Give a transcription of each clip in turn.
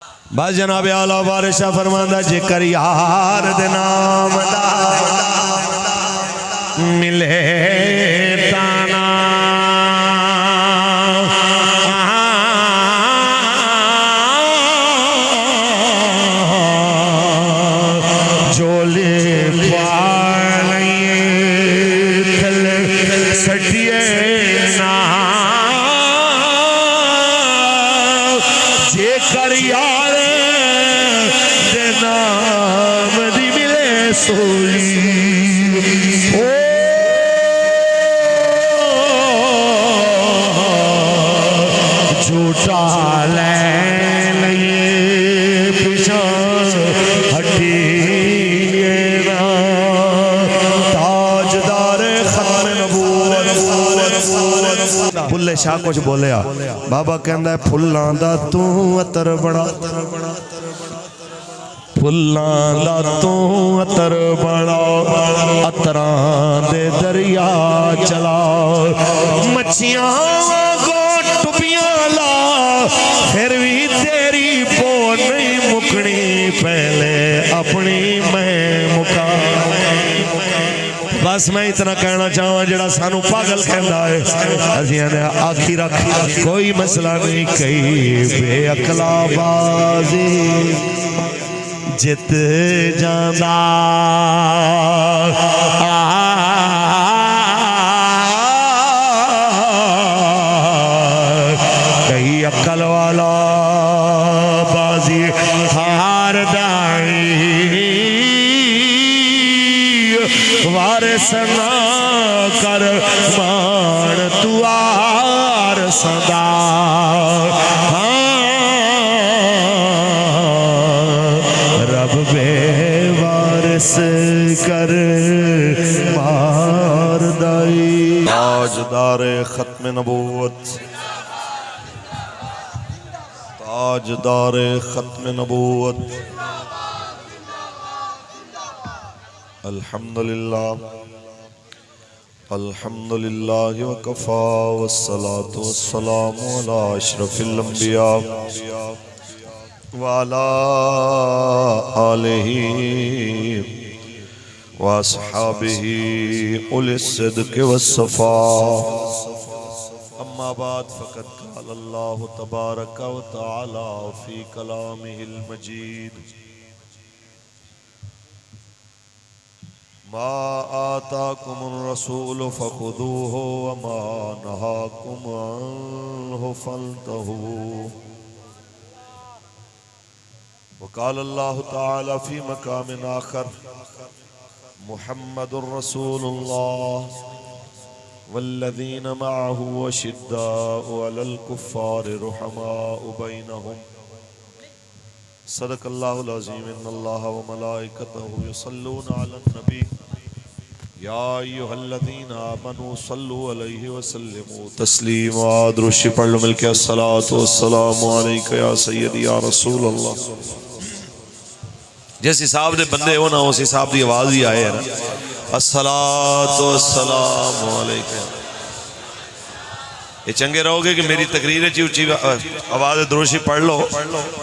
بس جناب اعلیٰ بارشہ فرماندہ جکر یار دے نام دا ملے تانا جولے پالئیے تھل سٹیے نا جکر یار دے نام دی ملے سوئی جھوٹا لے لئے پیشان ہٹیے نا تاجدار ختم نبوت بھلے شاہ کچھ بولے بابا کہندہ ہے پھلاں دا تو اتر بڑا پھلاں دا تو اتر بڑا اتران دے دریا چلا مچھیاں پھر بھی تیری پو نہیں مکنی پہلے اپنی میں مکا بس میں اتنا کہنا چاہوں جڑا سانو پاگل کہندا ہے ازیاں نے آکھی رکھی کوئی مسئلہ نہیں کئی بے اکلا بازی جت جاندہ عقل والا بازی ہار دائی وارث نہ کر مان تو آر صدا رب بے وارث کر مار دائی تاجدار ختم نبوت تاجدار ختم نبوت الحمدللہ الحمدللہ وکفا والصلاة والسلام علی اشرف الانبیاء وعلی آلہ واصحابہ اولی الصدق والصفاء اما بعد فقد قال اللہ تبارک و تعالی فی کلامہ المجید ما آتاکم الرسول فخذوه وما نهاکم عنہ فانتہوا وقال اللہ تعالی فی مقام آخر محمد رسول اللہ والذین معه وشداء علی الکفار رحماء بینہم صدق اللہ العظیم ان اللہ وملائکتہ یصلون علی النبی یا ایہا الذین آمنوا صلوا علیہ وسلموا تسلیما درشی پڑھ لو ملکہ الصلاة والسلام علیکہ یا سیدی یا رسول اللہ جس حساب دے بندے ہونا اس حساب دی آواز ہی آئے نا الصلاة والسلام علیکم یہ چنگے رہو گے کہ میری تقریر اچھی آواز دروشی پڑھ لو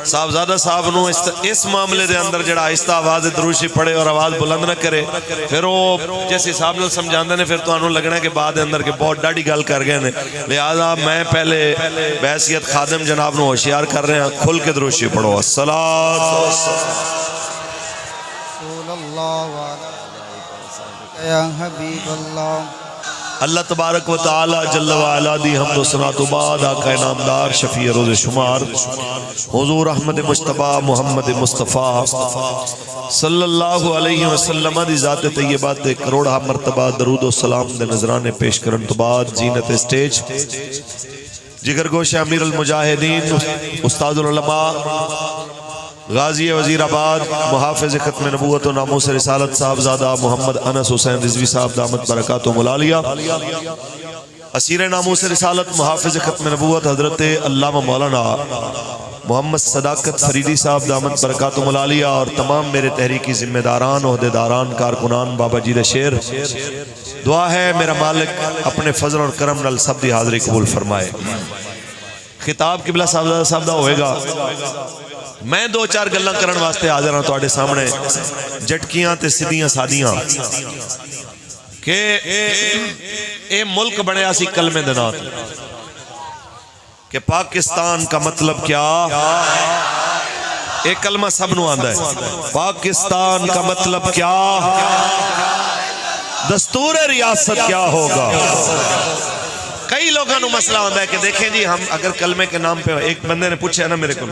صاحبزادہ صاحب نو اس معاملے دے اندر جڑا آہستہ آواز دروشی پڑھے اور آواز بلند نہ کرے پھر وہ جیسے حساب نال سمجھاندے نے پھر تو انہوں لگنا ہے کہ بعد اندر کے بہت ڈاڑی گل کر گئے نے لہذا میں پہلے بحیثیت خادم جناب نو ہوشیار کر رہے ہیں کھل کے دروشی پڑھو الصلاة یا حبیب اللہ اللہ تبارک و تعالی جل وعلا دی حمد و ثنا تو بعد آقا نامدار شفیع روز شمار حضور احمد مجتبی محمد مصطفیٰ صلی اللہ علیہ وسلم دی ذات طیبات کروڑا مرتبہ درود و سلام دے نظرانے پیش کرن تو بعد زینت اسٹیج جگر گوش امیر المجاہدین استاد العلماء غازی وزیر آباد محافظ ختم نبوت و ناموس رسالت صاحبزادہ محمد انس حسین رضوی صاحب دامت برکات و ملالیہ اسیر ناموس رسالت محافظ ختم نبوت حضرت علامہ مولانا محمد صداقت فریدی صاحب دامت برکات و ملالیہ اور تمام میرے تحریکی ذمہ داران عہدیداران کارکنان بابا جی دے شیر دعا ہے میرا مالک اپنے فضل اور کرم نال سب دی حاضری قبول فرمائے خطاب قبلہ صاحبہ ہوئے گا میں دو چار گلاں کرن واسطے حاضر ہاں تواڈے سامنے جٹکیاں تے سیدھیاں سادیاں کہ اے ملک بنیا سی کلمے دے نال کہ پاکستان کا مطلب کیا ایک کلمہ سب نو آندا ہے پاکستان کا مطلب کیا دستور ریاست کیا ہوگا کئی لوگوں نے مسئلہ ہوتا ہے کہ دیکھیں جی ہم اگر کلمے کے نام پہ ایک بندے نے پوچھا نا میرے کو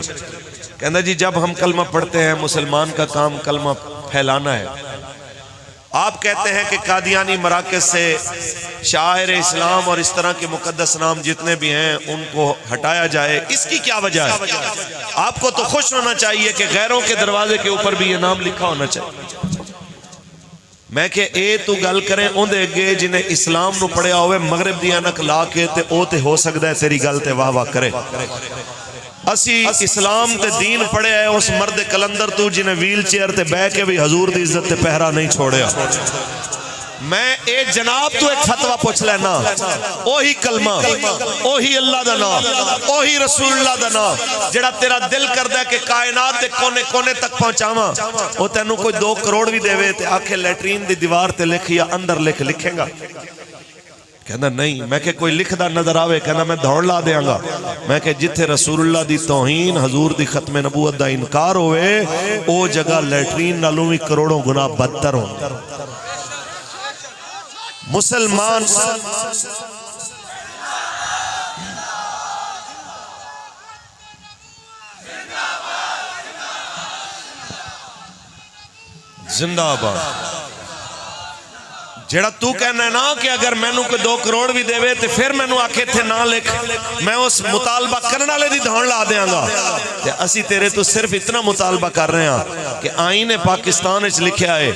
کہنا جی جب ہم کلمہ پڑھتے ہیں مسلمان کا کام کلمہ پھیلانا ہے آپ کہتے ہیں کہ قادیانی مراکز سے شاعر اسلام اور اس طرح کے مقدس نام جتنے بھی ہیں ان کو ہٹایا جائے اس کی کیا وجہ ہے آپ کو تو خوش ہونا چاہیے کہ غیروں کے دروازے کے اوپر بھی یہ نام لکھا ہونا چاہیے میں کہ اے تو گل کریں ان دے گے جنہیں اسلام نو پڑھیا ہوئے مغرب دی انک لا کے تے او تے ہو سکتا ہے تیری گل تے واہ واہ کرے اسی اسلام تے دین پڑھے ہے اس مرد کلندر تو جنہیں ویل چیئر تے بے کے بھی حضور دی عزت تے پہرا نہیں چھوڑیا میں اے جناب تو ایک فتوہ پوچھ لینا اوہی کلمہ اوہی اللہ دا نام اوہی رسول اللہ دا نام جڑا تیرا دل کردہ ہے کہ کائنات دے کونے کونے تک پہنچاواں او تینوں کوئی 2 کروڑ بھی دے وے تے آکھے لیٹرین دی دیوار تے لکھ یا اندر لکھیں گا کہنا نہیں میں کہ کوئی لکھ دا نظر آوے کہنا میں دھوڑ لا دیاں گا میں کہ جتھے رسول اللہ دی توہین حضور دی ختم نبوت دا انکار ہوئے او جگہ لیٹرین نالوں بھی کروڑوں گنا بدتر ہوں مسلمان زندہ آباد جیڑا تو کہنا ہے نا کہ اگر میں نو کوئی 2 کروڑ بھی دے وے تے پھر میں نو آکھے تھے نہ لکھ میں اس مطالبہ کرنا لے دی دھون لا دیاں گا تے اسی تیرے تو صرف اتنا مطالبہ کر رہے ہیں کہ آئین پاکستان اچھ لکھیا ہے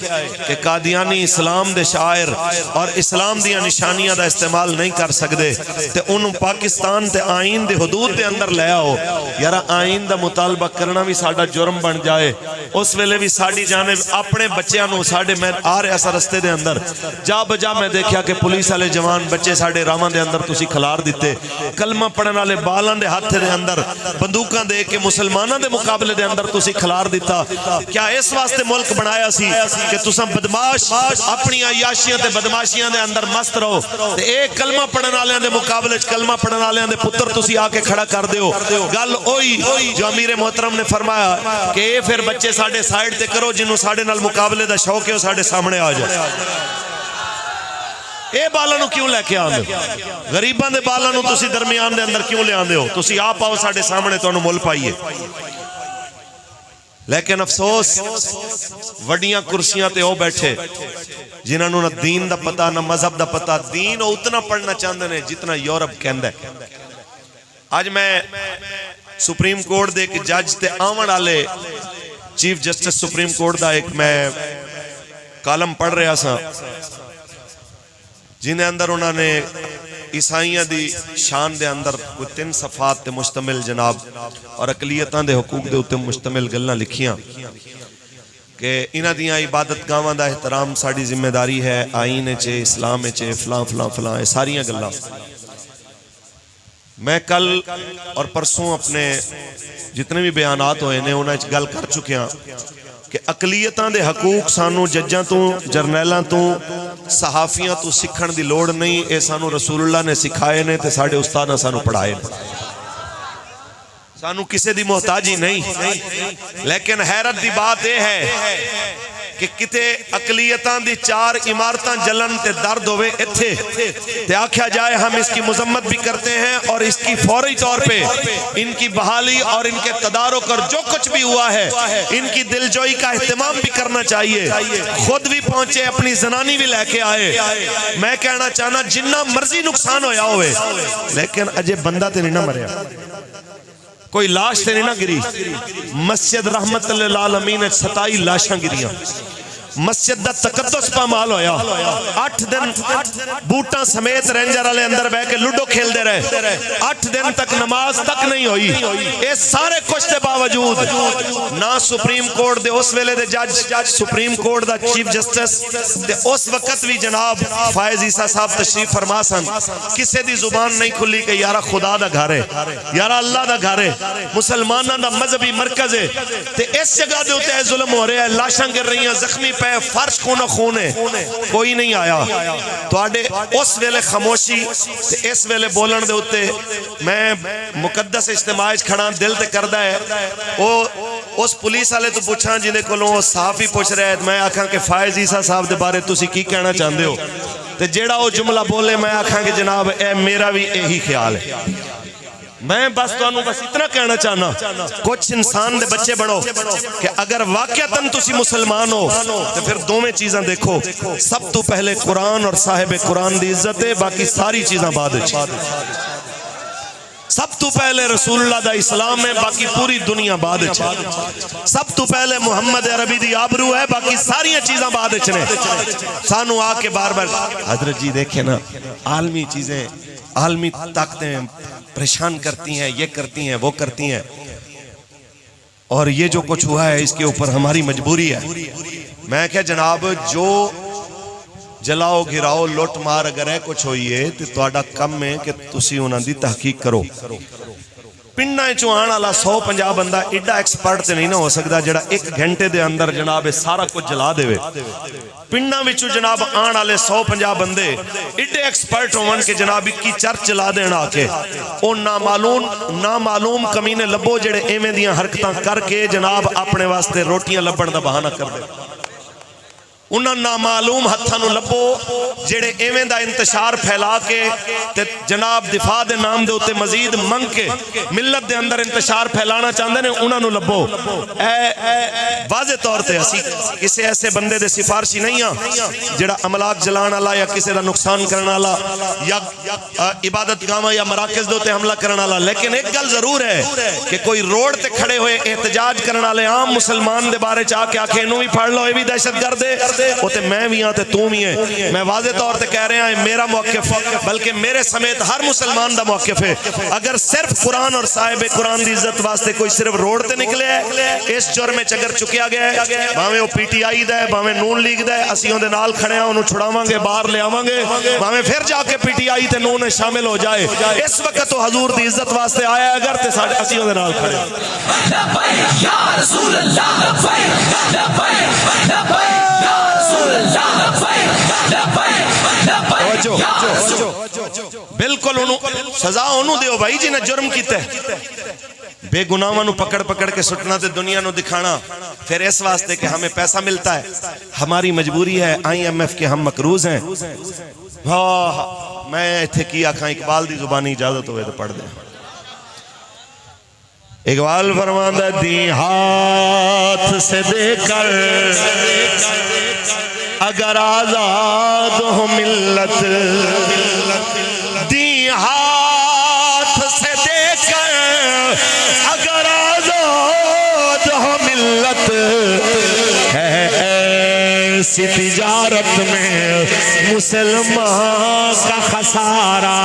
کہ قادیانی اسلام دے شاعر اور اسلام دیا نشانیاں دا استعمال نہیں کر سکدے تے انہوں پاکستان تے آئین دے حدود دے اندر لے آؤ یارا آئین دا مطالبہ کرنا بھی ساڑا جرم بن جائے اس ویلے بھی ساڑی جانب اپنے بچیاں نو ساڑے میں آ رہے ایسا رستے دے اندر جا بجا میں دیکھیا کہ پولیس والے جوان بچے ساڑے رامان دے اندر تسی کھلار دیتے کلمہ پڑھن والے بالان دے ہاتھ دے اندر بندوقاں دے کے مسلماناں دے مقابلے دے اندر تسی کھلار دیتا کیا اس واسطے ملک بنایا سی کہ تساں بدماش اپنی عیاشیاں تے بدماشیاں دے اندر مست رہو تے ایک کلمہ پڑھن والے دے مقابلے کلمہ پڑھن والے دے پتر تسی آ کے کھڑا کر دیو گل اوہی جو امیر محترم نے فرمایا کہ اے پھر بچے ساڑے سائیڈ تے کرو جنہوں ساڑے نال مقابلے دا شوق ہے وہ ساڑے سامنے آ جائے اے بالانو کیوں لے کے آندے ہو غریبان دے بالانو تسی درمیان دے اندر کیوں لے آندے ہو تسی آپ آؤ ساڑے سامنے تو انہوں مول پائیے لیکن افسوس وڈیاں کرسیاں تے او بیٹھے جنہوں نہ دین دا پتا نہ مذہب دا پتا دین او اتنا پڑھنا چاندے نے جتنا یورپ کہندہ ہے آج میں سپریم کورٹ دے ایک جج تے آمن آلے چیف جسٹس سپریم کورٹ دا ایک میں کالم پڑھ رہا سا جنہیں اندر انہوں نے عیسائیاں دی شان دے اندر 3 صفحات تے مشتمل جناب اور اقلیتاں دے حقوق دے اتے مشتمل گلنا لکھیاں کہ انہاں دیاں عبادت گاواں دا احترام ساڑی ذمہ داری ہے آئین چے اسلام چے فلاں فلاں فلاں ساریاں گلنا میں کل اور پرسوں اپنے جتنے بھی بیانات ہوئے نے انہیں گل کر چکے ہیں کہ اقلیتاں دے حقوق سانو ججاں تو جرنیلاں تو صحافیاں تو سکھن دی لوڑ نہیں اے سانو رسول اللہ نے سکھائے نے تے ساڑے استاد نے سانو پڑھائے سانو کسے دی محتاجی نہیں لیکن حیرت دی بات یہ ہے کہ کتے اقلیتاں دی 4 عمارتاں جلن تے درد ہوئے اتھے تے آکھیا جائے ہم اس کی مذمت بھی کرتے ہیں اور اس کی فوری طور پہ ان کی بحالی اور ان کے تدارک اور جو کچھ بھی ہوا ہے ان کی دلجوئی کا اہتمام بھی کرنا چاہیے خود بھی پہنچے اپنی زنانی بھی لے کے آئے میں کہنا چاہنا جنہ مرضی نقصان ہویا ہوئے لیکن اجے بندہ تے نہیں نہ مریا کوئی لاش تے نہیں نہ گری مسجد رحمت للعالمین 27 لاشاں گریاں مسجد دا تقدس پامال ہویا 8 دن بوٹاں سمیت رینجر والے اندر بہ کے لوڈو کھیل دے رہے 8 دن تک نماز تک نہیں ہوئی اے سارے کچھ دے باوجود نہ سپریم کورٹ دے اس ویلے دے جج سپریم کورٹ دا چیف جسٹس تے اس وقت بھی جناب فائز عیسیٰ صاحب تشریف فرما سن کسے دی زبان نہیں کھلی کہ یارا خدا دا گھر ہے یارا اللہ دا گھر ہے مسلمانوں دا مذہبی مرکز ہے تے اس جگہ دے ہوتے ظلم ہو رہے ہیں لاشاں گر رہی ہیں زخمی پہ فرش خون خون ہے کوئی نہیں آیا تو آڈے اس ویلے خاموشی تے اس ویلے بولن دے ہوتے میں مقدس اجتماع کھڑا دل تے کردہ ہے اس پولیس والے تو پوچھاں جنہیں کولوں صحافی پوچھ رہے ہیں میں آکھاں کہ فائز عیسیٰ صاحب دے بارے تسی کی کہنا چاہندے ہو تے جیڑا وہ جملہ بولے میں آکھاں کہ جناب اے میرا بھی یہی خیال ہے میں بس اتنا کہنا چاہنا کچھ انسان دے بچے بڑھو کہ اگر واقعتاً تسی مسلمان ہو تو پھر دو میں چیزاں دیکھو سب تو پہلے قرآن اور صاحب قرآن دی عزت ہے باقی ساری چیزاں بعد سب تو پہلے رسول اللہ دا اسلام ہے باقی پوری دنیا بعد سب تو پہلے محمد عربی دی آبرو ہے باقی ساری چیزاں بعد چنے سانو آ کے بار بار حضرت جی دیکھیں نا عالمی چیزیں عالمی طاقتیں پریشان کرتی ہیں یہ کرتی ہیں وہ کرتی ہیں اور یہ جو کچھ ہوا ہے اس کے اوپر ہماری مجبوری ہے میں کہ جناب جو جلاؤ گراؤ لوٹ مار اگر ہے کچھ ہوئی ہے تو آڈا کم ہے کہ تسی انہاں دی تحقیق کرو پنڈا چوان والا 150 بندہ ایڈا ایکسپرٹ تے نہیں نہ ہو سکتا جڑا 1 گھنٹے دے اندر جناب سارا کچھ جلا دے پنڈا وچوں جناب آن والے 150 بندے ایڈے ایکسپرٹ ہون کہ جناب کی چرچ جلا دینا کے او نامعلوم کمینے لبو جڑے ایویں دیاں حرکتاں کر کے جناب اپنے واسطے روٹیاں لبن دا بہانہ کر دے انہاں نامعلوم ہتھاں نو لبو جڑے ایویں دا انتشار پھیلا کے تے جناب دفاع دے نام دے ہوتے مزید منگ کے ملت دے اندر انتشار پھیلانا چاہندے نے انہاں نو لبو واضح طور تے اسی کسے ایسے بندے دے سفارشی نہیں ہاں جڑا املاک جلان والا یا کسے دا نقصان کرنا والا یا عبادت گاواں یا مراکز دے ہوتے حملہ کرنا والا لیکن ایک گل ضرور ہے کہ کوئی روڈ تے کھڑے ہوئے احتجاج کرنا والے عام مسلمان دے بارے چاہ کے آکھے انہوں بھی پڑھ لو یہ بھی دہشت گرد ہے وہ تے میں بھی ہاں تے تو بھی ہیں میں واضح طور تے کہہ رہا ہیں میرا موقف بلکہ میرے سمیت ہر مسلمان دا موقف ہے اگر صرف قرآن اور صاحب قرآن دی عزت واسطے کوئی صرف روڈ تے نکلے ہے اس جرم وچ اگر چکیا گیا ہے بھاویں وہ پی ٹی آئی دا ہے بھاویں نون لیگ دا ہے اسی اون دے نال کھڑے ہیں انہوں چھڑاواں گے باہر لے آواں گے بھاویں پھر جا کے پی ٹی آئی تے نون میں شامل ہو جائے اس وقت تو حضور دی عزت واسطے آیا اگر تے اسی اون دے نال کھڑے لبیک یا رسول اللہ لبیک لبیک لبیک بالکل سزا انہوں دیو بھائی جی نے جرم کیتے بے گناہوں نو پکڑ پکڑ کے سٹنا تے دنیا نو دکھانا پھر اس واسطے کہ ہمیں پیسہ ملتا ہے ہماری مجبوری ہے IMF کے ہم مقروض ہیں میں ایتھے کی آکھاں اقبال دی زبانی اجازت ہوئے تو پڑھ دیں اقبال فرماندہ دی ہاتھ سے دے کر اگر آزاد ہو ملت دی ہاتھ سے دے کر اگر آزاد ہو ملت ہے ایسی تجارت میں مسلمان کا خسارہ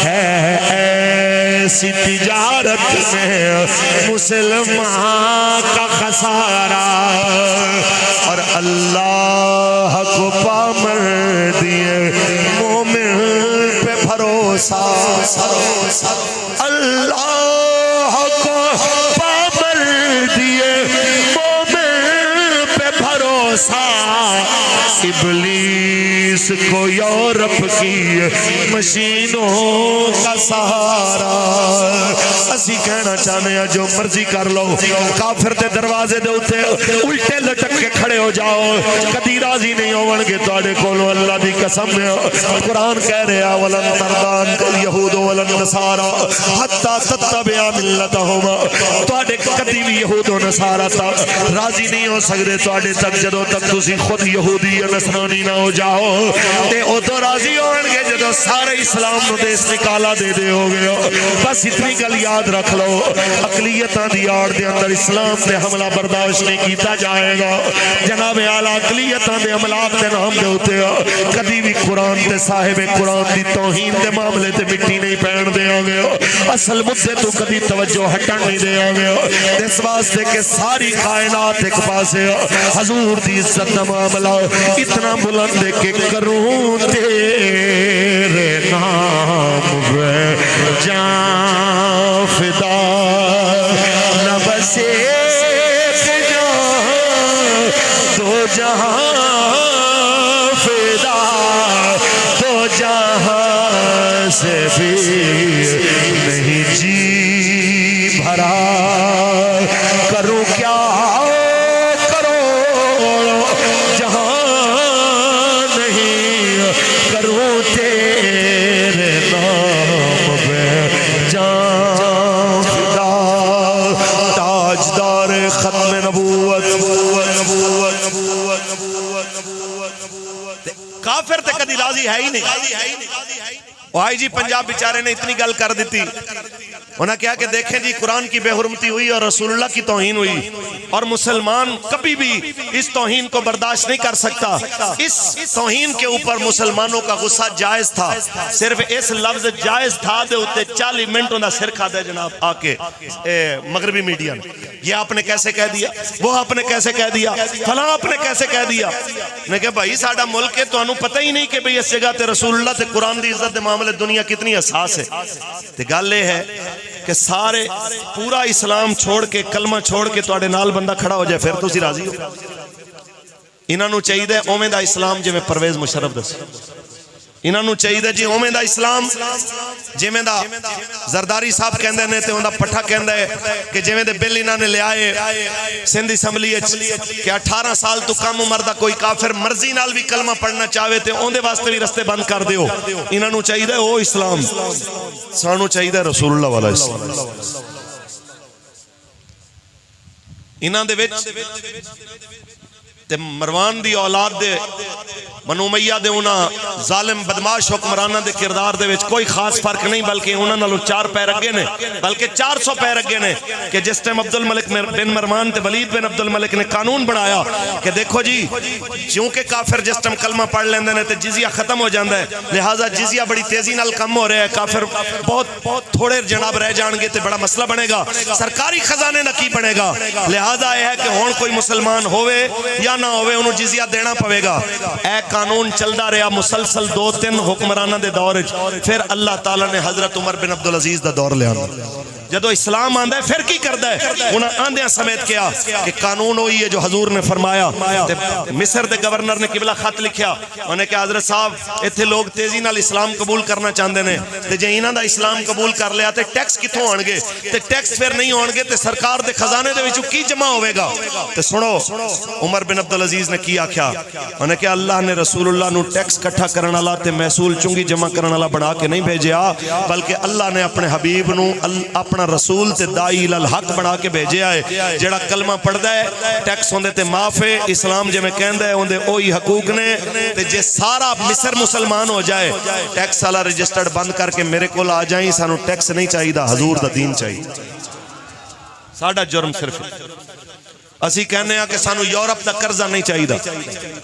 ہے ایسی تجارت میں مسلمان کا خسارہ اور اللہ کو پامر دیے مومن پہ بھروسہ اللہ کو پامر دیے مومن پہ بھروسہ ابلیس کو یورپ کی مشینوں کا سہارا اسی کہنا چاہنے ہیں جو مرضی کر لو کافر دے دروازے دے ہوتے الٹے لٹک کے کھڑے ہو جاؤ کدی راضی نہیں ہوون گے تواڈے کولوں اللہ دی قسم ہے قرآن کہہ رہا ولن تردان کل یہود ولن نصارا حتی تتبع ملتہم تواڈے کدی بھی یہود و نصارا راضی نہیں ہو سکتے تواڈے تک جدوں تک تسی خود یہودی یا نصرانی نہ ہو جاؤ تے ادو راضی ہون گے جدو سارے اسلام نو دیس نکالا دے دے ہو گیا. بس اتنی گل یاد رکھ لو اقلیتاں دی آڑ دے اندر اسلام تے حملہ برداشت نہیں کیتا جائے گا. جناب اعلیٰ اقلیتاں دے عملات دے نام دے ہوتے ہیں کدی بھی قرآن تے صاحب قرآن دی توہین دے معاملے تے مٹی نہیں پہن دے آگے ہو. اصل مدے تو کدی توجہ ہٹن نہیں دے آگے ہو. اس واسطے کہ ساری کائنات ایک پاسے ہو. حضور دی عزت دا معاملہ اتنا بلند ہے کہ کروں تیرے نام پہ جان فدا نہ بس ایک جان دو جہاں فدا دو جہاں سے بھی نہیں جی بھرا. کروں کیا کرو جہاں نہیں کروں تیرے نام پہ جان فدا. تاجدار ختم نبوت کافر تے کدی راضی ہے ہی نہیں. آئی جی پنجاب بیچارے نے اتنی گل کر دیتی. انہاں کہا کہ دیکھیں جی قرآن کی بے حرمتی ہوئی اور رسول اللہ کی توہین ہوئی اور مسلمان کبھی بھی اس توہین کو برداشت نہیں کر سکتا. اس توہین کے اوپر مسلمانوں کا غصہ جائز تھا. صرف اس لفظ جائز تھا دے ہوتے 40 منٹوں دا سر کھا دے جناب آکے مغربی میڈیا نے. یہ آپ نے کیسے کہہ دیا, وہ آپ نے کیسے کہہ دیا, فلاں آپ نے کیسے کہہ دیا. نے کہا بھائی ساڑھا ملک ہے تو انہوں پتہ ہی نہیں کہ بھئی اس جگہ تے رسول اللہ تے قرآن دی عزت دے معاملے دنیا کتنی حساس ہے. تے گل یہ ہے کہ سارے پورا اسلام چھوڑ کے کلمہ چھوڑ کے تواڈے نال بندہ کھڑا ہو جائے پھر تسی راضی ہو. انہاں نوں چاہیے اوویں دا اسلام جویں پرویز مشرف دس. انہاں نوں چاہیے جی اوویں دا اسلام جویں دا زرداری صاحب کہندے نے تے اوندا پٹھا کہندا ہے کہ جویں دے بل انہاں نے لے آئے سندھ اسمبلی وچ کہ 18 سال تو کم عمر دا کوئی کافر مرضی نال بھی کلمہ پڑھنا چاہے تے اوندے واسطے بھی رستے بند کر دیو. انہاں نوں چاہیے او اسلام. سانوں چاہیے رسول اللہ والا اسلام. انہاں دے وچ تے مروان دی اولاد دے بنو امیہ دے انہاں ظالم بدماش حکمرانہ دے کردار دے وچ کوئی خاص فرق نہیں بلکہ انہاں نالوں 4 پیر اگے نے بلکہ 400 پیر اگے نے. کہ جس ٹائم عبد الملک بن مروان تے ولید بن عبد الملک نے قانون بنایا کہ دیکھو جی چونکہ کافر جس ٹائم کلمہ پڑھ لیندے نے تے جزیہ ختم ہو جاندا ہے لہٰذا جزیہ بڑی تیزی نال کم ہو رہا ہے. کافر بہت تھوڑے جناب رہ جان گے تے بڑا مسئلہ بنے گا. سرکاری خزانے نہ کی بنے گا. لہٰذا یہ ہے کہ ہون کوئی مسلمان ہوئے یا نہ ہوئے انہوں جزیہ دینا پوے گا. اے قانون چلدا رہا مسلسل 2-3 حکمرانہ دے دور. پھر اللہ تعالیٰ نے حضرت عمر بن عبدالعزیز دا دور لے آنا. جدو اسلام آندہ ہے پھر کی کردہ ہے انہاں آندیاں سمیت کیا کہ قانون ہوئی ہے جو حضور نے فرمایا. مصر دے گورنر نے قبلہ خط لکھیا انہوں نے کہا حضرت صاحب ایتھے لوگ تیزی نال اسلام قبول کرنا چاہندے نے تے جے انہاں دا اسلام قبول کر لیا تے ٹیکس کتھوں آن گے تے ٹیکس پھر نہیں آن گے تے سرکار دے خزانے دے وچوں کی جمع ہوئے گا. تے سنو عمر بن عبدالعزیز نے کیا کیا انہوں نے کہا اللہ نے رسول اللہ نو ٹیکس کٹھا کرن والا تے محصول چنگی جمع کرن والا بنا کے نہیں بھیجیا بلکہ اللہ نے اپنے حبیب نو اپنا رسول تے دائی الحق بنا کے بھیجیا ہے. جڑا کلمہ پڑھدا ہے ٹیکس ہوندے تے معاف ہے. اسلام جے میں کہندا ہے ہوندے اوہی حقوق نے. تے جے سارا مصر مسلمان ہو جائے ٹیکس والا رجسٹرڈ بند کر کے میرے کول آ جائیں سانو ٹیکس نہیں چاہیے حضور دا دین چاہیے. ساڈا جرم صرف اسی کہنے ہیں کہ سانو یورپ دا قرضہ نہیں چاہیے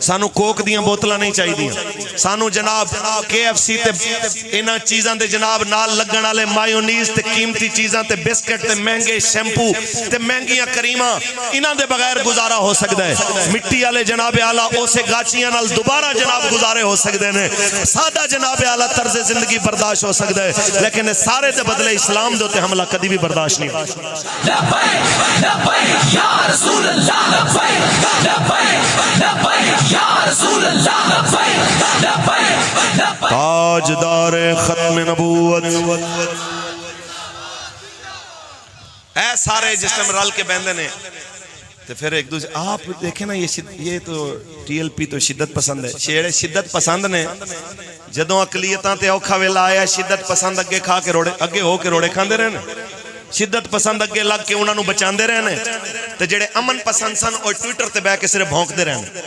سانو کوک دیاں بوتلاں نہیں چاہیے سانو جناب KFC تے انہاں چیزاں دے جناب نال لگن والے مایونیز تے قیمتی چیزاں تے بسکٹ تے مہنگے شیمپو تے مہنگیاں کریماں انہاں دے بغیر گزارا ہو سکدا ہے. مٹی والے جناب اعلیٰ اسے گاچیاں نال دوبارہ جناب گزارے ہو سکدے نے. سادہ جناب اعلیٰ طرز زندگی برداشت ہو سکدا ہے لیکن سارے دے بدلے اسلام دے تے حملہ کبھی بھی برداشت نہیں. لبیک لبیک یا رسول اللہ لبیک لبیک لبیک یا رسول اللہ لبیک لبیک لبیک. تاجدار ختم نبوت اے سارے جسم رل کے بندے نے تو پھر ایک دوسرے آپ دیکھیں نا یہ تو TLP تو شدت پسند ہے. شیڑے شدت پسند نے جدوں اقلیتاں تے اوکھا ویلا آیا شدت پسند اگے کھا کے روڑے اگے ہو کے روڑے کھاندے رہنے. شدت پسند اگے لگ کے انہاں نوں بچاندے رہنے تے جڑے امن پسند سن اور ٹویٹر تے بیٹھ کے صرف بھونکدے رہنے.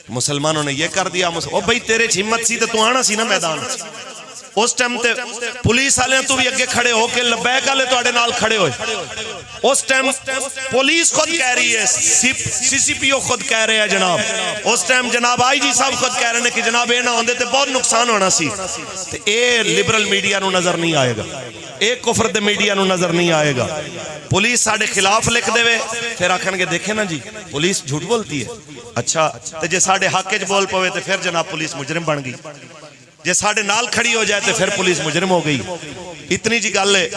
مسلمانوں نے یہ کر دیا او بھائی تیرے ہمت سی تو تو آنا سی نا میدان اس ٹائم تے پولیس والے تو بھی اگے کھڑے ہو کے لبیک والے تواڈے نال کھڑے ہوئے اس ٹائم پولیس خود کہہ رہی ہے سی سی پی او خود کہہ رہے ہیں جناب اس ٹائم جناب آئی جی صاحب خود کہہ رہے ہیں کہ جناب اے نہ ہوندے تے بہت نقصان ہونا سی تے اے لبرل میڈیا نو نظر نہیں آئے گا ایک کفر دے میڈیا نو نظر نہیں آئے گا پولیس ساڑے خلاف لکھ دے وے پھر آکھن کے دیکھیں نا جی پولیس جھوٹ بولتی ہے اچھا تے جے ساڑے حق وچ بول پوے تے پھر جناب پولیس مجرم بن گئی جے ساڑے نال کھڑی ہو جائے تے پھر پولیس مجرم ہو گئی اتنی جی گل ہے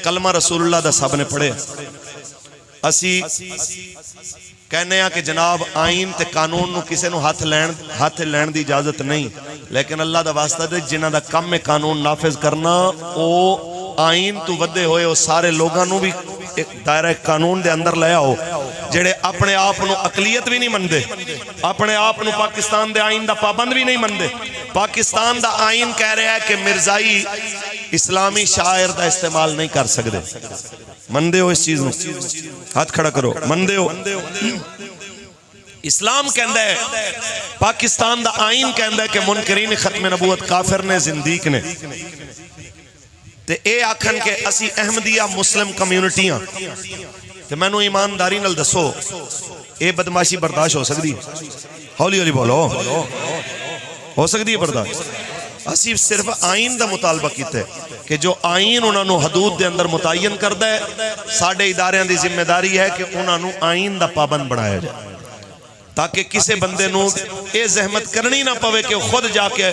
کلمہ رسول اللہ دا سب نے پڑھے اسی کہنے ہیں کہ جناب آئین تے قانون نو کسے نو ہاتھ لین دی اجازت نہیں لیکن اللہ دا واسطہ دے جنہ دا کم میں قانون نافذ کرنا او آئین تو ودے ہوئے او سارے لوگاں نو بھی ایک دائرہ قانون دے اندر لیا ہو جڑے اپنے آپ نو اقلیت بھی نہیں مندے اپنے آپ نو پاکستان دے آئین دا پابند بھی نہیں مندے پاکستان دا آئین کہہ رہا ہے کہ مرزائی اسلامی شاعر دا استعمال نہیں کر سکتے مندے ہو اس چیز نو ہاتھ کھڑا کرو مندے ہو اسلام کہندہ ہے پاکستان دا آئین کہندہ ہے کہ منکرین ختم نبوت کافر نے زندیق نے تے اے آکھن کے اسی احمدیہ مسلم کمیونٹیاں تے میں نو ایمانداری نال دسو اے بدماشی برداشت ہو سکتی ہولی ہولی بولو ہو سکتی ہے برداشت اسی صرف آئین دا مطالبہ کیتے کہ جو آئین انہاں نو حدود دے اندر متعین کردہ ہے ساڑھے اداریاں دی ذمہ داری ہے کہ انہاں نو آئین دا پابند بنایا جائے تاکہ کسے بندے نو اے زحمت کرنی نہ پوے کہ خود جا کے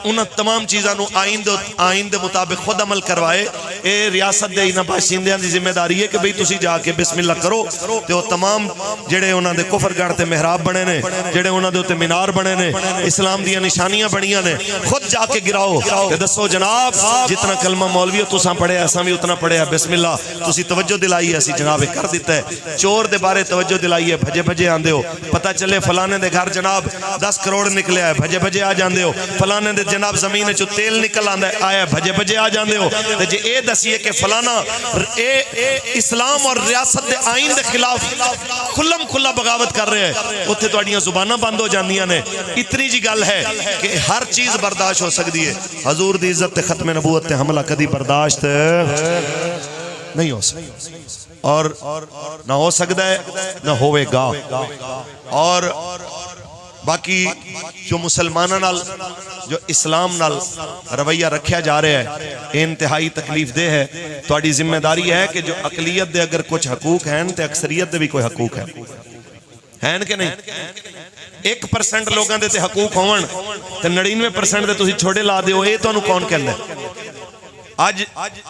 انہاں تمام چیزاں نو آئین دے مطابق خود عمل کروائے اے ریاست دے انہاں باشندیاں دی ذمہ داری ہے کہ بھئی تسی جا کے بسم اللہ کرو تے وہ تمام جڑے انہاں دے کفر گڑھ تے محراب بنے نے جڑے انہاں دے تے مینار بنے نے اسلام دیاں نشانیاں بنیاں نے خود جا کے گراؤ تے دسو جناب جتنا کلمہ مولوی تساں پڑھے ایسا بھی اتنا پڑھے بسم اللہ تسی توجہ دلائی ہے اسی جناب کر دیتا ہے چور دے بارے توجہ دلائی ہے بھجے بھجے آندے ہو پتہ چلے فلانے دے گھر جناب 10 کروڑ نکلے آئے بھجے بھجے آ جاندے ہو فلانے دے جناب زمین چو تیل نکل آیا بھجے بھجے آ جاندے ہو جے اے دسیے کہ فلانا اسلام اور ریاست دے آئین دے خلاف کھلم کھلا بغاوت کر رہے ہیں اتھے تو اڑیاں زبانہ بند ہو جاندیاں نے اتنی جی گل ہے کہ ہر چیز برداشت ہو سکتی ہے حضور دی عزت تے ختم نبوت تے حملہ کدی برداشت نہیں ہو سکتا اور نہ ہو سکتا ہے نہ ہوئے گا اور باقی جو مسلمانہ نال جو اسلام نال رویہ رکھیا جا رہے ہیں انتہائی تکلیف دہ ہے تو اڑی ذمہ داری ہے کہ جو اقلیت دے اگر کچھ حقوق ہیں تے اکثریت دے بھی کوئی حقوق ہیں کہ نہیں 1% لوگاں دے تے حقوق ہون تے 99% دے تسی چھوڑے لا دے ہو اے تو انہوں کون کہندہ ہے آج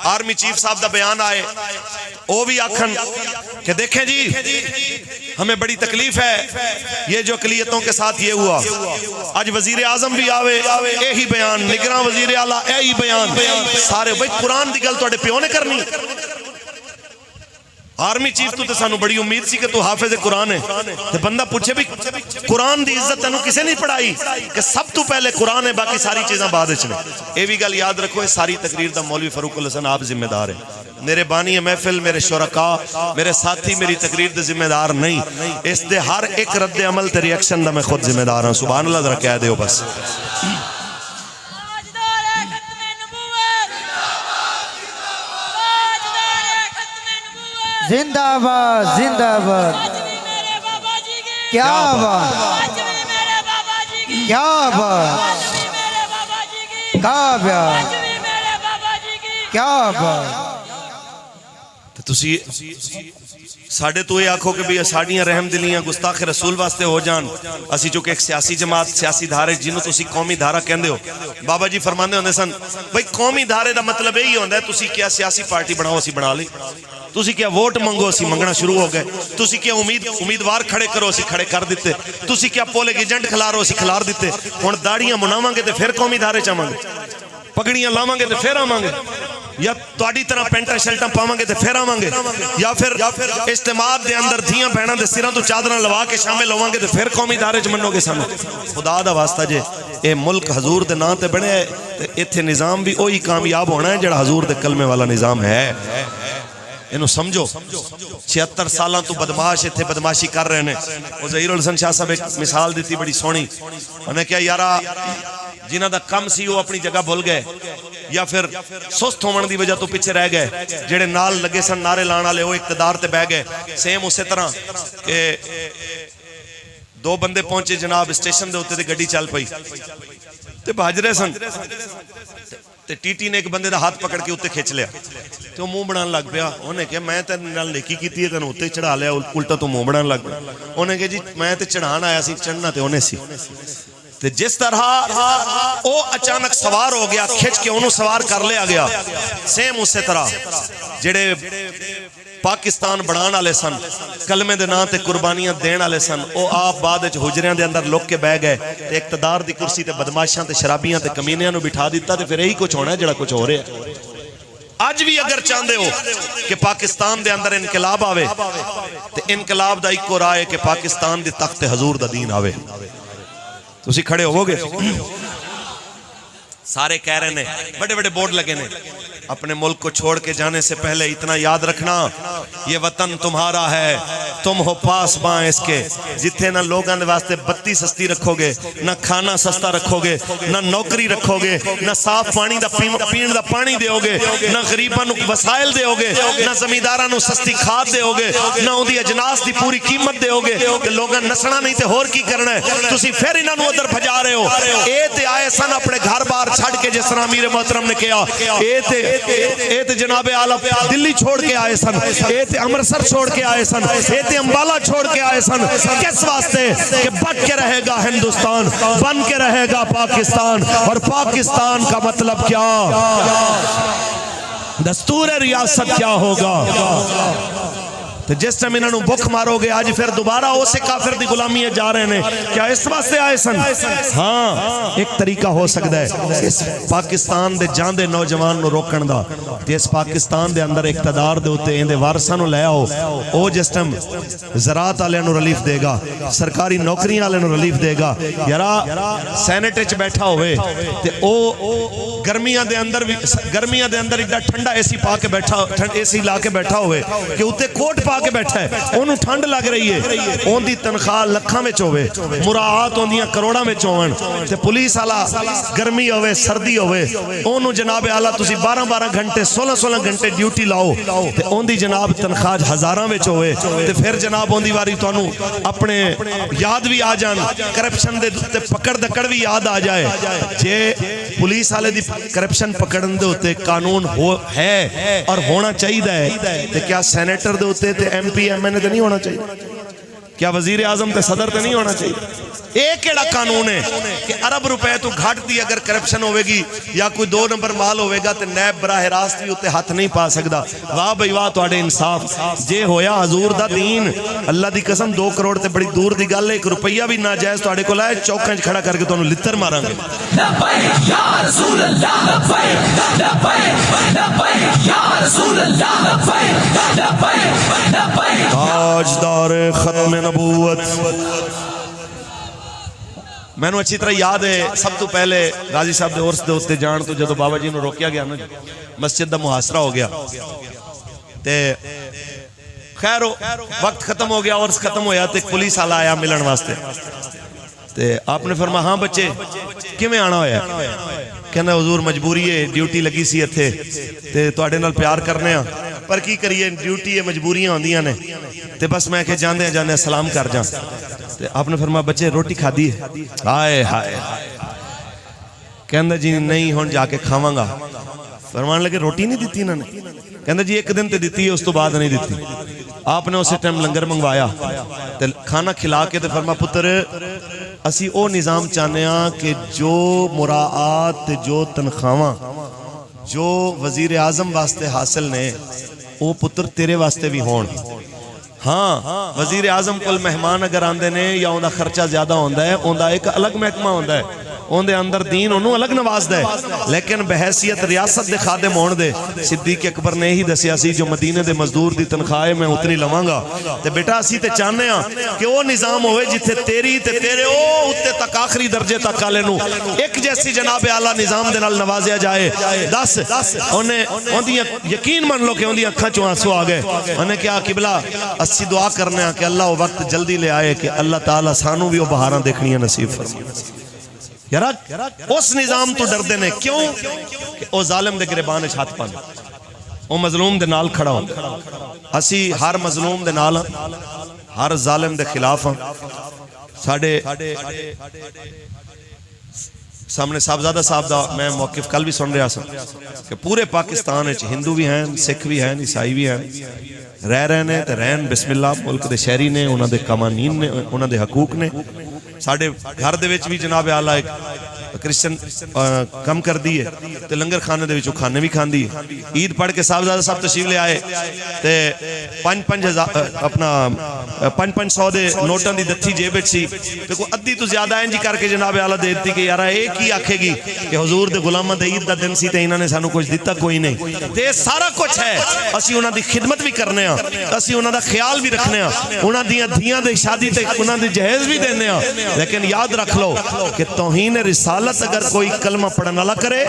آرمی چیف صاحب دا بیان آئے وہ بھی آکھن کہ دیکھیں جی ہمیں بڑی تکلیف ہے یہ جو اقلیتوں کے ساتھ یہ ہوا آج وزیر اعظم بھی آوے اے ہی بیان نگراں وزیر اعلیٰ اے ہی بیان سارے بھئی قرآن دی گل تو اڑے پیوں نے کرنی آرمی چیف تو سانو بڑی امید سی کہ تو حافظ قرآن ہے تو بندہ پوچھے بھی قرآن دی عزت تنو کسے نہیں پڑھائی کہ سب تو پہلے قرآن ہے باقی ساری چیزاں بعد چلے اے بھی گل یاد رکھو ہے ساری تقریر دا مولوی فاروق الحسن آپ ذمہ دار ہیں میرے بانی محفل میرے شرکاء میرے ساتھی میری تقریر دے ذمہ دار نہیں اس دے ہر ایک رد عمل تے ریاکشن دا میں خود ذمہ دار ہوں سبحان اللہ ذرا کہہ دے ہو بس زندہ باد زندہ باد کیا بات کیا بات کیا بات تسی ساڑھے تو یہ آکھو کہ بھی ساڑھیاں رحم دلیاں گستاخ رسول واسطے ہو جان اسی چونکہ ایک سیاسی جماعت سیاسی دھارے جنہوں تسی قومی دھارہ کہندے ہو بابا جی فرماندے ہوندے سن بھئی قومی دھارے دا مطلب یہی ہوندہ ہے تسی کیا سیاسی پارٹی بناؤ اسی بنا لی تسی کیا ووٹ منگو اسی منگنا شروع ہو گئے تسی کیا امیدوار کھڑے کرو اسی کھڑے کر دیتے تسی کیا پولے ایجنٹ کھلارو اسی کھلار دیتے ہن داڑیاں مناواں گے تے پھر قومی دھارے چاواں گے پگڑیاں لاواں گے تے پھر آواں گے یا تواڈی طرح پینٹا شلٹاں پاواں گے تے پھر آواں گے یا پھر اجتماع دے اندر دھیاں بہناں دے سراں تو چادراں لوا کے شامل ہوواں گے تے پھر قومی دھارے چ منو گے سانو خدا دا واسطہ جے اے ملک حضور دے نام تے بنے تے ایتھے نظام بھی وہی کامیاب ہونا ہے جڑا حضور دے کلمے والا نظام ہے انہوں سمجھو 76 سالاں تو بدماش اتھے بدماشی کر رہے ہیں. وہ ظہیر الحسن شاہ صاحب ایک مثال دیتی بڑی سونی. انہیں کیا یارا جنہ دا کم سی وہ اپنی جگہ بھول گئے یا پھر سست ہون دی وجہ تو پیچھے رہ گئے. جڑے نال لگے سن نعرے لان والے وہ اقتدار تے بہ گئے. سیم اسی طرح کہ دو بندے پہنچے جناب اسٹیشن دے ہوتے تے گڈی چل پئی تے بھاج رہے سن تے ٹی ٹی نے ایک بندے دا ہاتھ پکڑ کے اتنے کھچ لیا تو منہ بنان لگ پیا. انہیں کہ میں تے نال نیکی کیتی ہے تینوں اتنے چڑھا لیا, الٹا تو منہ بنان لگ پیا. انہیں کہ جی میں تے چڑھان آیا سی, چڑھنا تے انہیں سی. تے جس طرح او اچانک سوار ہو گیا کھچ کے انہوں سوار کر لیا گیا, سیم اسی طرح جڑے پاکستان بڑھان والے سن, کلمے دے نام تے قربانیاں دین والے سن, او آپ بعد وچ حجریاں دے اندر لک کے بہ گئے تے اقتدار دی کرسی تے بدماشاں تے شرابیاں تے کمینیاں نو بٹھا دیتا تے پھر یہی کچھ ہونا ہے جڑا کچھ ہو رہا ہے. آج بھی اگر چاہندے ہو کہ پاکستان دے اندر انقلاب آوے تے انقلاب دا ایک رائے کہ پاکستان دی تخت حضور دا دین آوے. تو اسی کھڑے ہوگے. سارے کہہ رہے ہیں, بڑے بڑے بورڈ لگے نے, اپنے ملک کو چھوڑ کے جانے سے پہلے اتنا یاد رکھنا یہ وطن تمہارا ہے, تم ہو پاس باں اس کے. جتھے نہ لوگاں دے واسطے بتی سستی رکھو گے, نہ کھانا سستا رکھو گے, نہ نوکری رکھو گے, نہ صاف پانی دا پین دا پانی دیو گے, نہ غریباں نو وسائل دیو گے, نہ زمینداراں نو سستی کھاد دیو گے, نہ اودی اجناس دی پوری قیمت دیو گے کہ لوگاں نسنا نہیں تے ہور کی کرنا ہے. تسی پھر انہاں نو ادھر بھجا رہے ہو. اے تے آئے سن اپنے گھر بار چھڑ کے, جس طرح امیر محترم نے کہا, اے تے جناب اعلیٰ دلی چھوڑ کے آئے سن, اے تے امرتسر چھوڑ کے آئے سن, اے تے امبالہ چھوڑ کے آئے سن. کس واسطے کہ بٹ کے رہے گا ہندوستان, بن کے رہے گا پاکستان. اور پاکستان کا مطلب کیا, دستور ریاست کیا ہوگا. تو جس ٹائم انہوں نے بھوک مارو گے آج پھر دوبارہ اسے کافر دی غلامی جا رہے ہیں. کیا اس واسطے آئے سن؟ ہاں, ایک طریقہ ہو سکتا ہے اس پاکستان دے جاندے نوجوان نو روکن دا, تے اس پاکستان دے اندر اقتدار دے ہوتے اندے وارثاں نو لے آؤ. او جس ٹائم زراعت والے نو ریلیف دے گا, سرکاری نوکریاں والے نو ریلیف دے گا. یارا سینٹ وچ بیٹھا ہوئے تے او گرمیاں دے اندر ایڈا ٹھنڈا اے سی پا کے بیٹھا, اے سی لا کے بیٹھا ہوئے کہ اوتے کوٹ پا کے بیٹھا ہے, انہوں ٹھنڈ لگ رہی ہے, ان دی تنخواہ لکھاں میں چوے, مراعات ان دیاں کروڑاں میں چوون, تے پولیس آلا گرمی ہوئے سردی ہوئے, انہوں جناب آلا تسی 12 گھنٹے 16 گھنٹے ڈیوٹی لاؤ, تے ان دی جناب تنخواہ ہزاراں میں چوے. تے پھر جناب ان دی واری تو انہوں اپنے یاد بھی آ جان, کرپشن دے تے پکڑ دکڑ بھی یاد آ جائے. جے پولیس آلے دی کرپشن پکڑن دے ہوتے قانون ہے اور ہونا چاہیے ہے, تے کیا سینیٹر دے ہوتے تے ایم پی ایم این اے تے نہیں ہونا چاہیے؟ کیا وزیر اعظم تے صدر تے نہیں ہونا چاہیے؟ ایک ایڑا قانون ہے کہ ارب روپے تو گھٹ دی اگر کرپشن ہوئے گی یا کوئی 2 نمبر مال ہوئے گا تے نیب براہ راست بھی ہوتے ہاتھ نہیں پا سکتا. واہ بھائی واہ تواڈے انصاف. جے ہویا حضور دا دین, اللہ دی قسم 2 کروڑ تے بڑی دور دی گل ہے, 1 روپیہ بھی ناجائز تواڈے کول آئے چوکاں وچ کھڑا کر کے تانوں لتر ماراں گے. لبیک یا رسول اللہ, لبیک لبیک لبیک یا رسول اللہ, لبیک لبیک لبیک تاجدار ختم نبوت. میں نے اچھی طرح یاد ہے سب تو پہلے غازی صاحب دے عرس دے ہوتے جان تو جدو بابا جی نے روکیا گیا نا, مسجد دا محاصرہ ہو گیا تے خیر وقت ختم ہو گیا, عرس ختم ہویا تے پولیس والا آیا ملن واسطے. تے آپ نے فرمایا ہاں بچے کیویں آنا ہویا؟ کہنا حضور مجبوری ہے, ڈیوٹی لگی سی ایتھے تے تواڈے نال پیار کرنے ہاں, پر کی کریے ڈیوٹی ہے, مجبوریاں ہوندیاں نے, تے بس میں کہ جاندے سلام کر جاں. تے آپ نے فرمایا بچے روٹی کھا دی ہے؟ ہائے ہائے کہندا جی نہیں ہن جا کے کھاواں گا. فرمان لگے روٹی نہیں دیتی انہوں نے؟ کہندا جی 1 دن تے دیتی ہے, اس تو بعد نہیں دیتی. آپ نے اسے ٹائم لنگر منگوایا تے کھانا کھلا کے تے فرمایا پتر اسی او نظام چاہنے ہاں کہ جو مراعات جو تنخواہاں جو وزیر اعظم واسطے حاصل نے وہ پتر تیرے واسطے بھی ہون. ہاں وزیر اعظم کل مہمان اگر آندے نے یا اوندا خرچہ زیادہ ہوندا ہے, اوندا ایک الگ محکمہ ہوندا ہے, اندے اندر دین انہوں الگ نواز دے لیکن بحیثیت ریاست دے خادم ہون دے صدیق اکبر نے ہی دسیا سی جو مدینے دے مزدور دی تنخواہ میں اتنی لواں گا تے بیٹا اسی تے چاہنے ہاں کہ وہ نظام ہوئے جتھے تیری تے تیرے او اتے تک آخری درجے تک آلے نو ایک جیسی جناب اعلیٰ نظام دے نال نوازیا جائے دس انہیں یقین مان لو کہ انہیں اکھاں چوں آنسو آگئے انہیں کیا قبلہ اسی دعا کرنے ہیں کہ اللہ وہ وقت جلدی لے آئے کہ اللہ تعالیٰ سانو بھی وہ بہاراں دیکھنی ہے نصیب فرمائے یارا اس نظام تو ڈر دینے کیوں کہ او ظالم دے گریبان اچھ ہاتھ پانے او مظلوم دے نال کھڑا ہوں اسی ہر مظلوم دے نال ہر ظالم دے خلاف ہوں ساڑھے سامنے صاحبزادہ صاحب دا میں موقف کل بھی سن رہا سا کہ پورے پاکستان ہندو بھی ہیں سکھ بھی ہیں عیسائی بھی ہیں رہ رہنے تے رہن بسم اللہ ملک دے شہری نے انہاں دے قوانین نے انہاں دے حقوق نے ساڑھے گھر دے وچ بھی جناب اعلیٰ ایک کرسچن کم کر دیئے تے لنگر کھانے دے وچ کھانے بھی کھان دیئے عید پڑھ کے صاحبزادہ صاحب تشریف لے آئے تے پنج سو دے نوٹاں دی دتھی جیب وچ سی تے کوئی ادھی تو زیادہ انجی کر کے جناب اعلیٰ دے دیتی کہ یارا ایک ہی آکھے گی کہ حضور دے غلامہ دے عید دا دن سی تے انہاں نے سانو کچھ دیتا کوئی نہیں تے سارا کچھ ہے اسی انہاں دی خدمت بھی کرنے ہاں اسی انہاں دا خیال بھی رکھنے ہاں انہاں دیاں دھیاں دے شادی تے انہاں دی جہیز بھی دینے ہاں لیکن یاد رکھ لو کہ توہین رسالت اگر کوئی کلمہ پڑھنا نہ کرے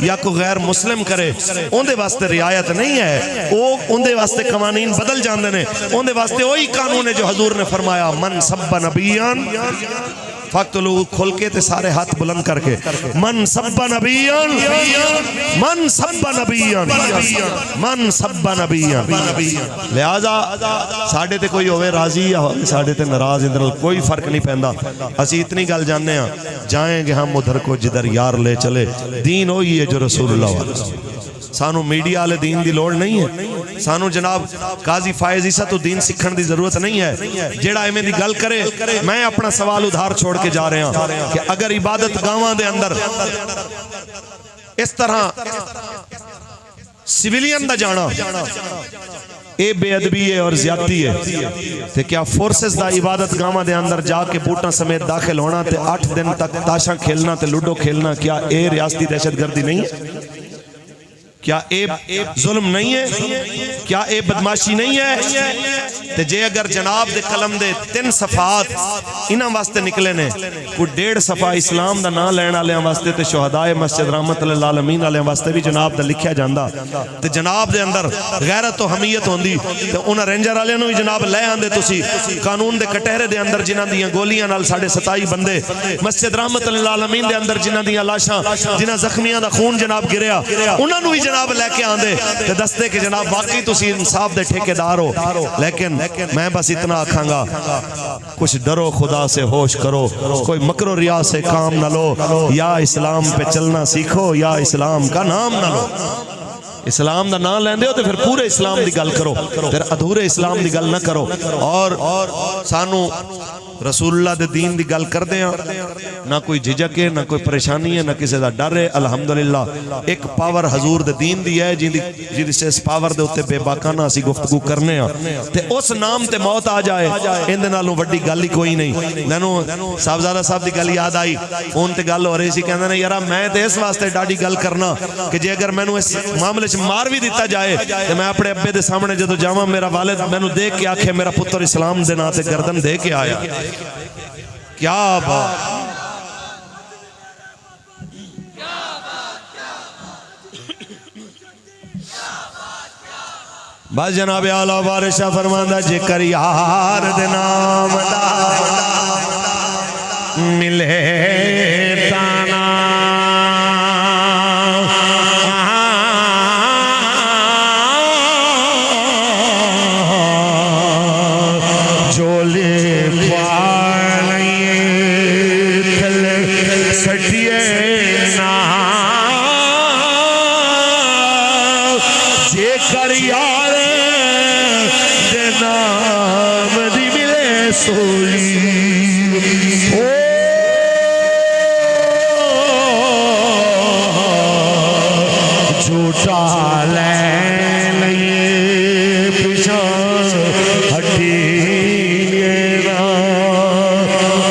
یا کوئی غیر مسلم کرے ان دے واسطے رعایت نہیں ہے ان دے واسطے قوانین بدل جاندے نے ان دے واسطے وہی قانون ہے جو حضور نے فرمایا من سب نبیان فقتلو کھل کے تے سارے ہاتھ بلند کر کے من سب نبیان من سب نبیان من سب نبیان لہذا ساڑھے تے کوئی ہوئے راضی یا ساڑھے تے نراز اندر کوئی فرق نہیں پہندا اسی اتنی گل جاننے ہیں جائیں گے ہم ادھر کو جدھر یار لے چلے دین ہوئی ہے جو رسول اللہ علیہ سانو میڈیا والے دین دی لوڑ نہیں ہے سانو جناب قاضی فائز عیسیٰ تو دین سکھن دی ضرورت نہیں ہے جیڑا ایمیں دی گل کرے میں اپنا سوال ادھار چھوڑ کے جا رہے ہیں کہ اگر عبادت گاواں دے اندر اس طرح سویلین دا جانا اے بے ادبی ہے اور زیادتی ہے تے کیا فورسز دا عبادت گاواں دے اندر جا کے بوٹاں سمیت داخل ہونا تے 8 دن تک تاشاں کھیلنا تے لوڈو کھیلنا کیا اے ریاستی دہشت گردی نہیں ہے کیا اے ظلم نہیں ہے کیا اے بدماشی نہیں ہے تے جے اگر جناب دے قلم دے 3 صفحات انہاں واسطے نکلے نے کوئی 1.5 صفحہ اسلام دا نام لینا لیاں واسطے تے شہدائے مسجد رحمت للعالمین علیہ واسطے بھی جناب دا لکھیا جاندہ تے جناب دے اندر غیرت و حمیت ہوندی تے انہاں رینجر علیہ نو بھی جناب لے آندے تسی قانون دے کٹہرے دے اندر جنہاں دیاں گولیاں نال 27.5 بندے مسجد رحمت للعالمین دے اندر جنہاں دیاں لاشاں جنہاں زخمیاں دا خون جناب گریا انہاں نو بھی جناب لے کے آندے تے دستے کہ جناب واقعی تسی انصاف دے ٹھیکیدار ہو لیکن میں بس اتنا آکھاں گا کچھ ڈرو خدا سے ہوش کرو کوئی مکر و ریا سے کام نہ لو یا اسلام پہ چلنا سیکھو یا اسلام کا نام نہ لو اسلام دا نام لیندے ہو تو پھر پورے اسلام دی گل کرو پھر ادھورے اسلام دی گل نہ کرو اور سانو رسول اللہ دے دین دی گل کر دیں نہ کوئی جھجک ہے نہ کوئی پریشانی ہے نہ کسی دا ڈر ہے الحمدللہ ایک پاور حضور دے دین دی ہے جی سے اس پاور دے ہوتے بے باکانہ اسی گفتگو کرنے ہیں تے اس نام تے موت آ جائے اندے نالوں وڈی گل ہی کوئی نہیں لینو صاحبزادہ صاحب دی گل یاد آئی فون تے گل ہو رہی سی کہندے نے یارا میں تے اس واسطے ڈاڈی گل کرنا کہ جے اگر میں نو اس معاملے چ مار بھی دیتا جائے تے میں اپنے ابے دے سامنے جدو جاواں میرا والد میں نو دیکھ کے آکھے میرا پتر اسلام دے نا تے گردن دے کے آیا کیا بات بس جناب اعلیٰ بارشہ فرماندہ جے کر یار دے نام دا ملے تانا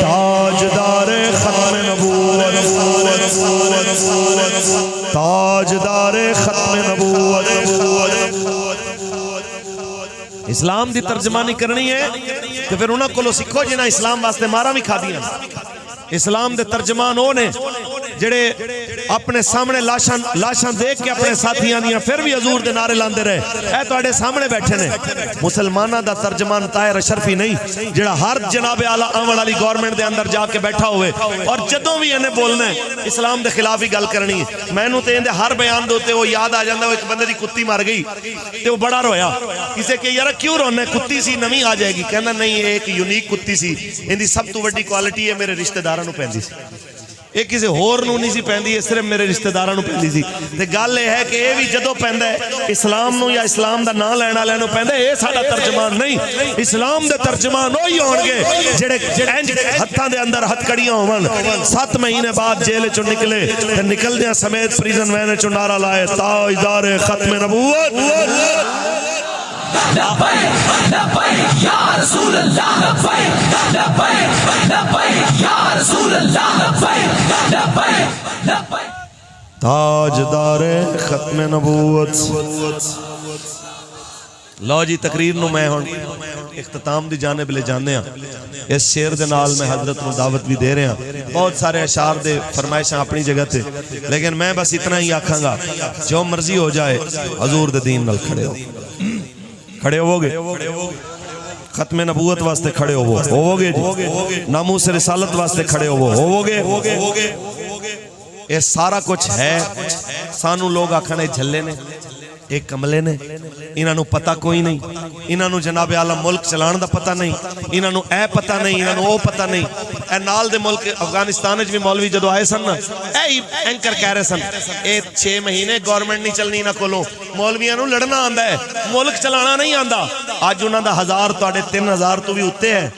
تاجدار ختم نبوت اسلام دی ترجمانی کرنی ہے تو پھر انہاں کو سکھو جنہاں اسلام واسطے مارا بھی کھا دیا. اسلام دے ترجمان وہ نے جڑے اپنے سامنے لاشاں دیکھ کے اپنے ساتھیاں دیاں پھر بھی حضور دے نعرے لاندے رہے. اے تواڈے سامنے بیٹھے نے. مسلماناں دا ترجمان طاہر اشرفی نہیں جڑا ہر جناب اعلیٰ آمن والی گورنمنٹ دے اندر جا کے بیٹھا ہوئے اور جدوں بھی انہیں بولنا ہے اسلام دے خلاف ہی گل کرنی ہے. مینوں تے اندے ہر بیان دے اوتے وہ یاد آ جاندا وہ ایک بندے دی کتی مر گئی تے وہ بڑا رویا. کسے کہ یار کیوں رونا ہے؟ کتی سی نویں آ جائے گی. کہنا نہیں ایک یونیک کتی سی. اندی سب تو وڈی کوالٹی ہے میرے رشتہ داراں نوں پیندی سی. ایک کسی ہور نو نہیں سی پیندی, صرف میرے رشتہ داراں نوں پیندی سی. تے گل یہ ہے کہ یہ بھی جدوں پیندا ہے اسلام نو یا اسلام دا نام لینا والے نوں پیندا ہے. یہ ساڈا ترجمان نہیں. اسلام دے ترجمان وہی ہون گے جڑے انج ہتھاں دے اندر ہتھ کڑیاں ہون 7 مہینے بعد جیل چوں نکلے تے نکلدیاں سمیت پریزن وین چوں نعرہ لائے تاجدار ختم نبوت. لبیک لبیک یا رسول اللہ لبیک لبیک لبیک یا رسول اللہ لبیک لبیک لبیک تاجدار ختم نبوت. لو جی تقریر نو میں ہن اختتام دی جانب لے جانے ہیں. اس شعر دے نال میں حضرت نو دعوت بھی دے رہے ہیں. بہت سارے اشعار دے فرمائشاں اپنی جگہ تے, لیکن میں بس اتنا ہی آکھاں گا جو مرضی ہو جائے حضور دے دین نال کھڑے ہو. کھڑے ہو گے ختم نبوت واسطے کھڑے ہو گے جی. ناموس رسالت واسطے کھڑے ہو گے. یہ سارا کچھ ہے. سانو لوگ آکھنے جھلے نے ایک کملے نے, انہاں نو پتہ کوئی نہیں. انہاں نو جناب اعلیٰ ملک چلان دا پتہ نہیں. انہاں نو اے پتہ نہیں, انہاں نو او پتہ نہیں. اے نال دے ملک افغانستان وچ بھی مولوی جدو آئے سن نا اے اینکر کہہ رہے سن اے 6 مہینے گورنمنٹ نہیں چلنی انہاں کولوں. مولویاں نو لڑنا آندا ہے, ملک چلانا نہیں آندا. اج انہاں دا 1000 تواڈے 3000 تو بھی اوتے ہے.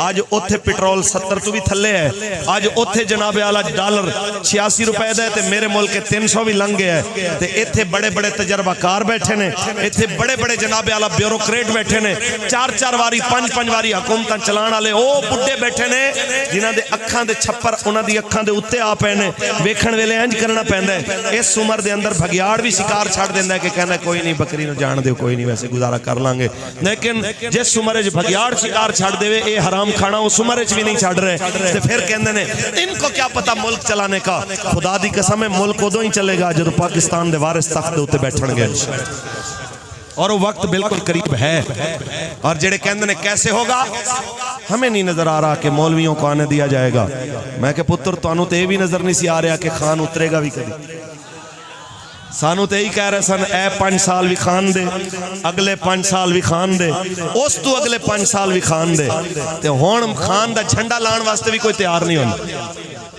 اج اوتھے پیٹرول 70 تو بھی تھلے ہے. اج اوتھے جناب اعلیٰ ڈالر 86 روپے دا ہے تے میرے ملک 300 بھی لنگ گیا ہے. تے ایتھے بڑے بڑے تجربہ کار بیٹھے نے, ایتھے بڑے بڑے جناب اعلیٰ بیوروکریٹ بیٹھے نے, 4 واری 5 واری حکومتاں چلان والے او بڈھے بیٹھے نے جنہاں دے اکھاں دے چھپر انہاں دی اکھاں دے اوتے آ پے نے. ویکھن ویلے انج کرنا پیندا ہے. اس عمر دے اندر بھگیاڑ بھی شکار چھڑ دیندا ہے کہ کہنا کوئی نہیں بکری نو جان دیو, کوئی نہیں ویسے گزارا کر لیں گے. لیکن جس عمر وچ بھگیاڑ شکار چھڑ دے اے حرام کھانا اس عمر وچ بھی نہیں چھڑ رہے. تے پھر کہندے نے ان کو کیا پتہ ملک چلانے کا. خدا دی قسم ہے ملک ادوں ہی چلے گا جب پاکستان دے وارث تخت دے اوتے بیٹھن گے اور وہ وقت بالکل قریب ہے. اور جڑے کہندے نے کیسے ہوگا, ہمیں نہیں نظر آ رہا کہ مولویوں کو آنے دیا جائے گا. میں کہ پتر تانوں تے بھی نظر نہیں سی آ رہا کہ خان اترے گا بھی کبھی. سانو تے ہی کہہ رہے سن اے 5 سال بھی خان دے, اگلے 5 سال بھی خان دے, اس تو اگلے 5 سال بھی خان دے. تے ہون خان دا جھنڈا لان واسطے بھی کوئی تیار نہیں ہونا.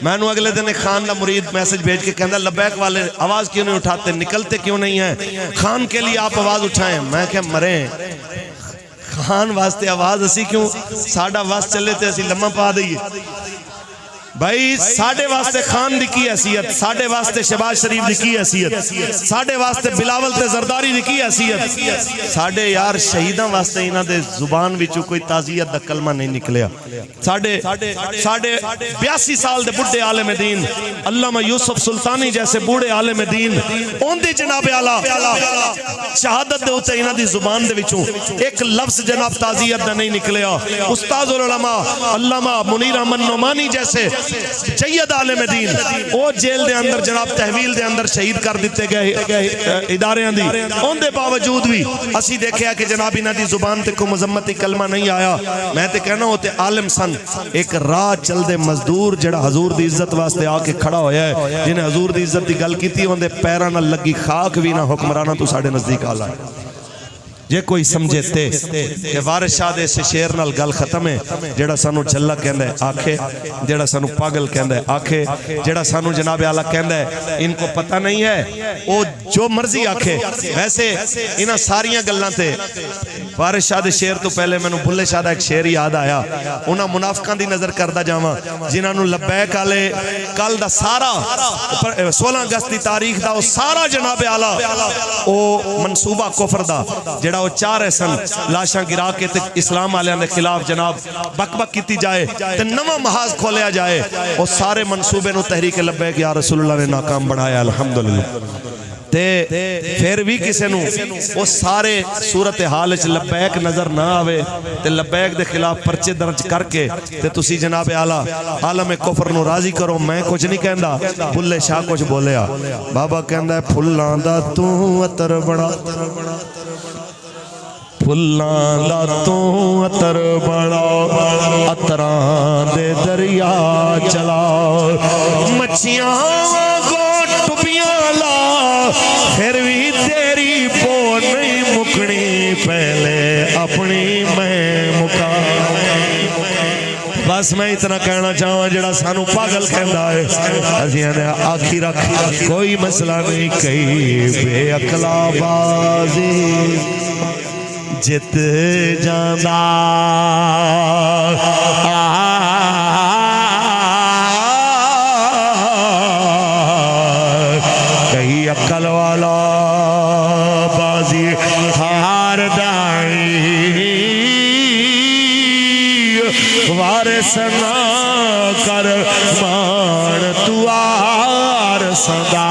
میں نو اگلے دن خان دا مرید میسج بھیج کے کہندا لبیک والے آواز کیوں نہیں اٹھاتے, نکلتے کیوں نہیں ہیں, خان کے لیے آپ آواز اٹھائیں. میں کہ مریں خان واسطے آواز اسی کیوں, ساڈا واس چلے تے اسی لمحہ پا دئیے. بھائی ساڑھے واسطے خان دی کی حیثیت, ساڑھے واسطے شہباز شریف دی کی حیثیت, ساڑھے واسطے بلاول تے زرداری دی کی حیثیت, ساڑھے یار شہیداں واسطے انہاں دے زبان وچوں کوئی تعزیت دا کلمہ نہیں نکلیا. ساڑھے 82 سال دے بڑھے عالم دین علامہ یوسف سلطانی جیسے بوڑھے عالم دین ان دی جناب اعلیٰ شہادت دے ہوتے انہاں دی زبان دے وچوں ایک لفظ جناب تعزیت دا نہیں نکلیا. استاذ العلماء علامہ منیر احمد نعمانی جیسے جید عالم دین او جیل دے اندر جناب تحویل دے اندر شہید کر دیتے گئے اداریاں دی, ان دے باوجود بھی اسی دیکھیا کہ جناب انہاں دی زبان تے کو مذمتی کلمہ نہیں آیا. میں تے کہنا ہوتے عالم سن, ایک راہ چل دے مزدور جڑا حضور دی عزت واسطے آ کے کھڑا ہویا ہے, جنہیں حضور دی عزت دی گل کیتی ان دے پیراں نال لگی خاک بھی نہ حکمراناں تو ساڑھے نزدیک آ لائے. جے کوئی سمجھے تے کہ وارث شاہ دے سے شیر نال گل ختم ہے. جڑا سانو جھلا کہندا ہے آکھے, جڑا سانو پاگل کہندا ہے آکھے, جڑا سانو جناب اعلیٰ کہندا ہے ان کو پتہ نہیں ہے او جو مرضی آکھے. ویسے انہاں ساریاں گلاں تے وارث شاہ دے شیر تو پہلے میں نو بلے شاہ دا ایک شیر یاد آیا. انہاں منافقاں دی نظر کردا جاواں جنہاں نو لبیک والے کل دا سارا 16 اگست دی تاریخ دا او سارا جناب اعلیٰ او منصوبہ کفر دا جڑا وہ چاہ رہے سن لاشاں گرا کے تے اسلام والے نے خلاف جناب بک بک کیتی جائے تے نواں محاذ کھولیا جائے, وہ سارے منصوبے نو تحریک لبیک یا رسول اللہ نے ناکام بنایا. الحمدللہ پھر بھی کسے نو وہ سارے صورتحال وچ لبیک نظر نہ آوے تے لبیک دے خلاف پرچے درج کر کے تے تسی جناب اعلیٰ عالم کفر نو راضی کرو. میں کچھ نہیں کہندا, بھلے شاہ کچھ بولیا. بابا کہندا ہے پھلاں دا تو عطر بڑا, پھلاں دا تو عطر بڑا, عطراں دے دریا چلا, مچھیاں کو ٹپیاں لا, پھر بھی تیری پو نہیں مکڑی, پہلے اپنی میں مکا. بس میں اتنا کہنا چاہوں جڑا سانو پاگل کہندا ہے اسیاں نے آکھی رکھ, کوئی مسئلہ نہیں, کئی بے عقلا بازی جت جاندا, کئی عقل والا بازی ہار دائی, وارث نہ کر مان تو آرسدہ.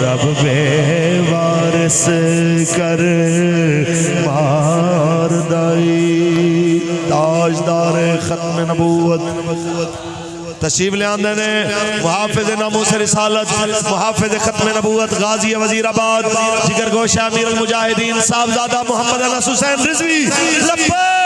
رب بے وارث کر مار دائی. تاجدار ختم نبوت تشریف لے آندے نے محافظ ناموس رسالت, محافظ ختم نبوت, غازی وزیر آباد, جگر گوشہ امیر المجاہدین صاحبزادہ محمد انس حسین رضوی. لبیک